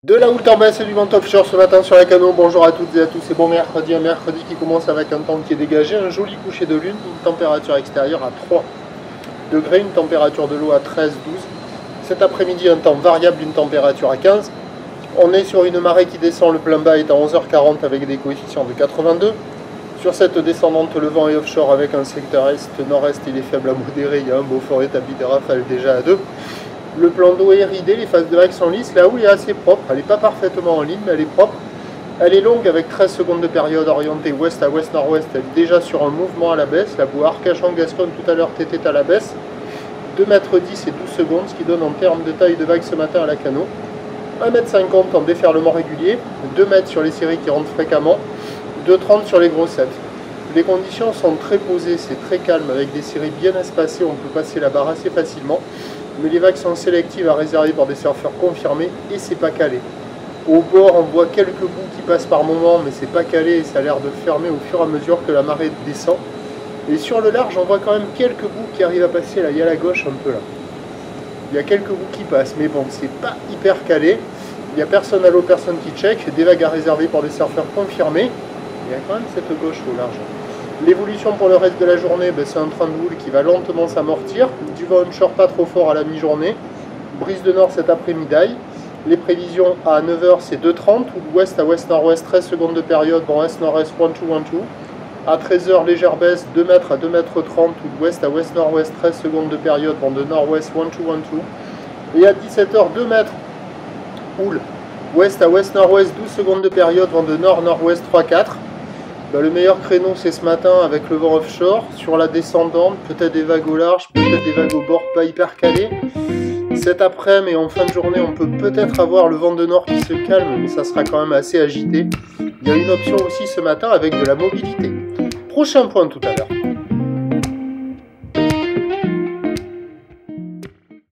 De la houle en baisse et du vent offshore ce matin sur la Cano. Bonjour à toutes et à tous et bon mercredi. Un mercredi qui commence avec un temps qui est dégagé, un joli coucher de lune, une température extérieure à 3 degrés, une température de l'eau à 13-12. Cet après-midi, un temps variable, une température à 15. On est sur une marée qui descend, le plein bas est à 11h40 avec des coefficients de 82. Sur cette descendante, le vent est offshore avec un secteur est-nord-est, il est faible à modéré, il y a un beau fort établi des rafales déjà à 2. Le plan d'eau est ridé, les phases de vagues sont lisses, la houle est assez propre, elle n'est pas parfaitement en ligne, mais elle est propre. Elle est longue avec 13 secondes de période orientée ouest à ouest-nord-ouest, elle est déjà sur un mouvement à la baisse. La boue Arcachon-Gascogne tout à l'heure était à la baisse, 2,10 m et 12 secondes, ce qui donne en termes de taille de vague ce matin à la Cano. 1,50 m en déferlement régulier, 2 m sur les séries qui rentrent fréquemment, 2,30 sur les grossettes. Les conditions sont très posées, c'est très calme, avec des séries bien espacées, on peut passer la barre assez facilement. Mais les vagues sont sélectives à réserver par des surfeurs confirmés et c'est pas calé. Au bord, on voit quelques bouts qui passent par moment, mais c'est pas calé et ça a l'air de fermer au fur et à mesure que la marée descend. Et sur le large, on voit quand même quelques bouts qui arrivent à passer là. Il y a la gauche un peu là. Il y a quelques bouts qui passent, mais bon, c'est pas hyper calé. Il n'y a personne à l'eau, personne qui check. Des vagues à réserver par des surfeurs confirmés. Il y a quand même cette gauche au large. L'évolution pour le reste de la journée, c'est un train de houle qui va lentement s'amortir. Du vent onshore pas trop fort à la mi-journée. Brise de nord cet après-midi. Les prévisions à 9 h c'est 2,30. Ou d'ouest à ouest-nord-ouest, 13 secondes de période. Vent est-nord-est, 1-2, 1-2. À 13 h légère baisse, 2 m à 2,30 m. Ou d'ouest à ouest-nord-ouest, 13 secondes de période. Vent de nord-ouest, 1-2, 1-2. Et à 17 h 2 m. Houle. Ouest à ouest-nord-ouest, 12 secondes de période. Vent de nord-nord-ouest, 3-4. Le meilleur créneau c'est ce matin avec le vent offshore, sur la descendante, peut-être des vagues au large, peut-être des vagues au bord pas hyper calées. Cet après-midi et en fin de journée on peut peut-être avoir le vent de nord qui se calme, mais ça sera quand même assez agité. Il y a une option aussi ce matin avec de la mobilité. Prochain point tout à l'heure.